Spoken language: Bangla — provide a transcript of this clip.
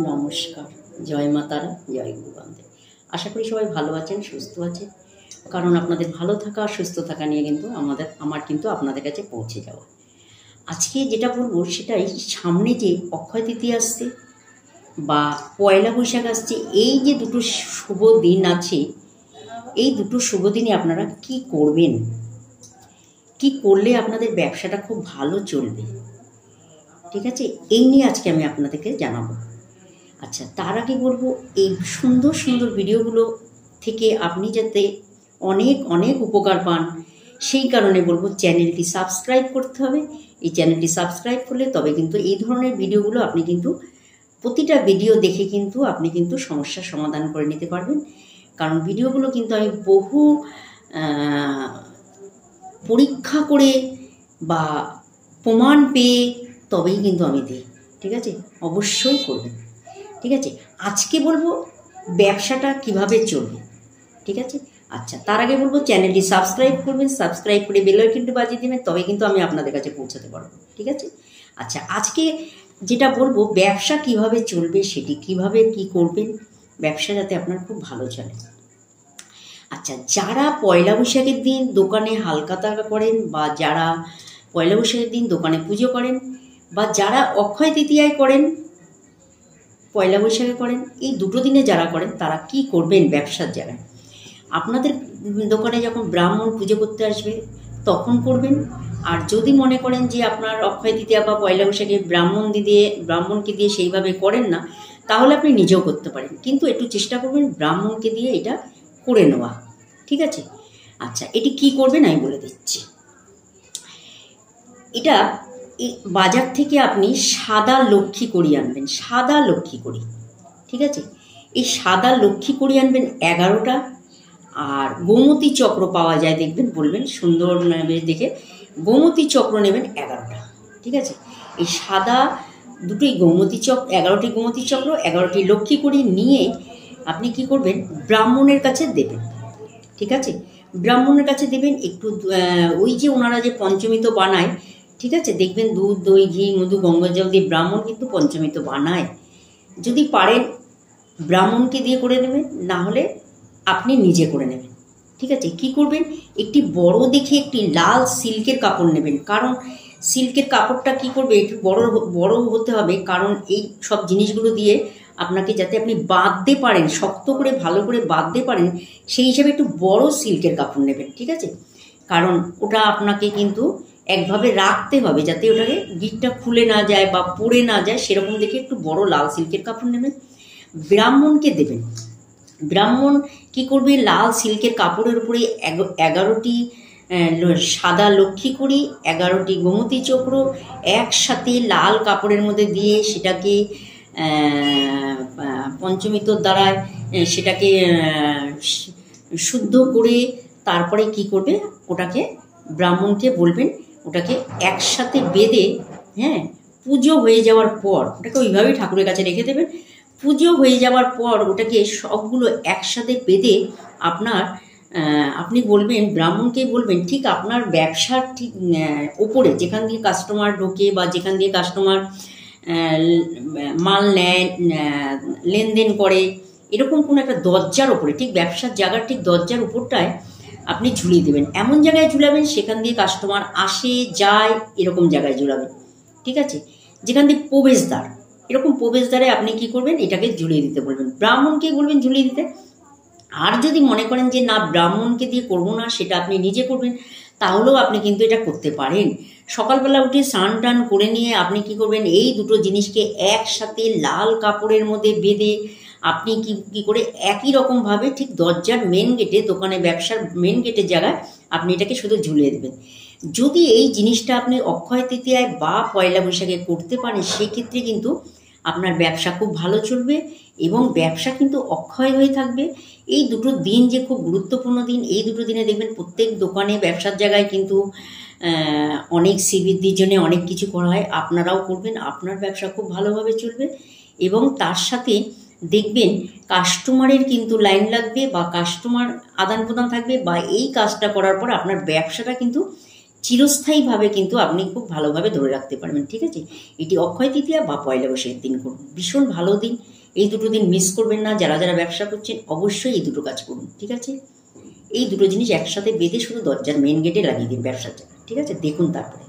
নমস্কার। জয় মা তারা, জয় গুরু বামদেব। আশা করি সবাই ভালো আছেন, সুস্থ আছেন। কারণ আপনাদের ভালো থাকা আর সুস্থ থাকা নিয়ে কিন্তু আমার কিন্তু আপনাদের কাছে পৌঁছে যাওয়া। আজকে যেটা বলবো সেটাই, সামনে যে অক্ষয় তৃতীয়া আসছে বা পয়লা বৈশাখ আসছে, এই যে দুটো শুভ দিন আছে, এই দুটো শুভ দিনে আপনারা কি করবেন, কি করলে আপনাদের ব্যবসাটা খুব ভালো চলবে, ঠিক আছে, এই নিয়ে আজকে আমি আপনাদেরকে জানাবো। আচ্ছা, তার আগে বলবো, এই সুন্দর সুন্দর ভিডিওগুলো থেকে আপনি যাতে অনেক অনেক উপকার পান, সেই কারণে বলবো চ্যানেলটি সাবস্ক্রাইব করতে হবে। এই চ্যানেলটি সাবস্ক্রাইব করলে তবে কিন্তু এই ধরনের ভিডিওগুলো আপনি কিন্তু প্রতিটা ভিডিও দেখে কিন্তু আপনি কিন্তু সমস্যার সমাধান করে নিতে পারবেন। কারণ ভিডিওগুলো কিন্তু আমি বহু পরীক্ষা করে বা প্রমাণ পেয়ে তবেই কিন্তু আমি দিই, ঠিক আছে, অবশ্যই করবেন, ঠিক আছে। আজকে বলবো ব্যবসাটা কিভাবে চলবে, ঠিক আছে। আচ্ছা, তার আগে বলবো চ্যানেলটি সাবস্ক্রাইব করবেন, সাবস্ক্রাইব করে বেল আইকনটি বাজিয়ে দেবেন, তবে কিন্তু আমি আপনাদের কাছে পৌঁছাতে পারবো, ঠিক আছে। আচ্ছা, আজকে যেটা বলবো ব্যবসা কিভাবে চলবে, সেটি কিভাবে কি করবেন, ব্যবসা যাতে আপনার খুব ভালো চলে। আচ্ছা, যারা পয়লা বৈশাখের দিন দোকানে হালকা টাকা করেন, বা যারা পয়লা বৈশাখের দিন দোকানে পুজো করেন, বা যারা অক্ষয় তৃতীয়ায় করেন, পয়লা বৈশাখে করেন, এই দুটো দিনে যারা করেন তারা কি করবেন ব্যবসার জায়গায়। আপনাদের দোকানে যখন ব্রাহ্মণ পুজো করতে আসবে তখন করবেন। আর যদি মনে করেন যে আপনার অক্ষয় তৃতীয়া বা পয়লা বৈশাখে ব্রাহ্মণকে দিয়ে সেইভাবে করেন না, তাহলে আপনি নিজেও করতে পারেন, কিন্তু একটু চেষ্টা করবেন ব্রাহ্মণকে দিয়ে এটা করে নেওয়া, ঠিক আছে। আচ্ছা, এটি কি করবেন আমি বলে দিচ্ছি। এটা বাজার থেকে আপনি সাদা লক্ষ্মী করি আনবেন, সাদা লক্ষ্মী করি, ঠিক আছে। এই সাদা লক্ষ্মী করি আনবেন 11টা। আর গোমতী চক্র পাওয়া যায়, দেখবেন, বলবেন সুন্দর দেখে গোমতী চক্র নেবেন 11টা, ঠিক আছে। এই সাদা দুটোই গোমতী চক্র, 11টি গোমতী চক্র, 11টি লক্ষ্মী করি নিয়ে আপনি কি করবেন, ব্রাহ্মণের কাছে দেবেন, ঠিক আছে। ব্রাহ্মণের কাছে দেবেন। একটু ওই যে ওনারা যে পঞ্চমী তো বানায়, ঠিক আছে, দেখবেন দুধ, দই, ঘি, মধু, গঙ্গা জল দিয়ে ব্রাহ্মণ কিন্তু পঞ্চমী তো বানায়। যদি পারেন ব্রাহ্মণকে দিয়ে করে নেবেন, না হলে আপনি নিজে করে নেবেন, ঠিক আছে। কি করবেন, একটি বড় দেখে একটি লাল সিল্কের কাপড় নেবেন। কারণ সিল্কের কাপড়টা কি করবে, একটু বড় বড় হতে হবে, কারণ এই সব জিনিসগুলো দিয়ে আপনাকে যাতে আপনি বাঁধতে পারেন, শক্ত করে ভালো করে বাঁধতে পারেন, সেই হিসাবে একটু বড় সিল্কের কাপড় নেবেন, ঠিক আছে। কারণ ওটা আপনাকে কিন্তু একভাবে রাখতে হবে যাতে ওটাকে গিটটা খুলে না যায় বা পড়ে না যায়, সেরকম দেখে একটু বড় লাল সিল্কের কাপড় নেবেন, ব্রাহ্মণকে দেবেন। ব্রাহ্মণ কি করবে, লাল সিল্কের কাপড়ের উপরে 11টি সাদা লক্ষ্মী করি, 11টি গোমতী চক্র একসাথে লাল কাপড়ের মধ্যে দিয়ে সেটাকে পঞ্চমিতর দ্বারায় সেটাকে শুদ্ধ করে তারপরে কি করবে, ওটাকে ব্রাহ্মণকে বলবেন ওটাকে একসাথে বেঁধে, হ্যাঁ, পুজো হয়ে যাওয়ার পর ওটাকে ওইভাবেই ঠাকুরের কাছে রেখে দেবেন। পুজো হয়ে যাওয়ার পর ওটাকে সবগুলো একসাথে বেঁধে আপনি বলবেন, ব্রাহ্মণকে বলবেন, ঠিক আপনার ব্যবসার ঠিক ওপরে যেখান দিয়ে কাস্টমার ঢোকে বা যেখান দিয়ে কাস্টমার মাল নেয়, লেনদেন করে, এরকম কোনো একটা দরজার ওপরে, ঠিক ব্যবসার জায়গার ঠিক দরজার উপরটায় আপনি ঝুলিয়ে দেবেন। এমন জায়গায় ঝুলাবেন সেখান দিয়ে কাস্টমার আসে যায়, এরকম জায়গায় ঝুলাবেন, ঠিক আছে। যেখান দিয়ে প্রবেশদ্বার, এরকম প্রবেশদ্বারে আপনি কি করবেন, এটাকে ঝুলিয়ে দিতে বলবেন, ব্রাহ্মণকে বলবেন ঝুলিয়ে দিতে। আর যদি মনে করেন যে না, ব্রাহ্মণকে দিয়ে করবো না, সেটা আপনি নিজে করবেন, তাহলেও আপনি কিন্তু এটা করতে পারেন। সকালবেলা উঠে স্নান টান করে নিয়ে আপনি কি করবেন, এই দুটো জিনিসকে একসাথে লাল কাপড়ের মধ্যে বেঁধে আপনি কি করে একই রকমভাবে ঠিক দরজার মেন গেটে, দোকানে ব্যবসার মেন গেটের জায়গায় আপনি এটাকে শুধু ঝুলিয়ে দেবেন। যদি এই জিনিসটা আপনি অক্ষয় তৃতীয়ায় বা পয়লা বৈশাখে করতে পারেন, সেক্ষেত্রে কিন্তু আপনার ব্যবসা খুব ভালো চলবে এবং ব্যবসা কিন্তু অক্ষয় হয়ে থাকবে। এই দুটো দিন যে খুব গুরুত্বপূর্ণ দিন, এই দুটো দিনে দেখবেন প্রত্যেক দোকানে ব্যবসার জায়গায় কিন্তু অনেক শ্রীবৃদ্ধির জন্য অনেক কিছু করা হয়, আপনারাও করবেন, আপনার ব্যবসা খুব ভালোভাবে চলবে। এবং তার সাথে দেখবেন কাস্টমারের কিন্তু লাইন লাগবে বা কাস্টমার আদান প্রদান থাকবে, বা এই কাজটা করার পর আপনার ব্যবসাটা কিন্তু চিরস্থায়ীভাবে কিন্তু আপনি খুব ভালোভাবে ধরে রাখতে পারবেন। ঠিক আছে, এটি অক্ষয় তৃতীয়া বা পয়লা বৈশাখের দিন করুন, ভীষণ ভালো দিন। এই দুটো দিন মিস করবেন না। যারা যারা ব্যবসা করছেন অবশ্যই এই দুটো কাজ করুন। ঠিক আছে, এই দুটো জিনিস একসাথে বেঁধে শুধু দরজার মেন গেটে লাগিয়ে দিন ব্যবসার জায়গা। ঠিক আছে, দেখুন তারপরে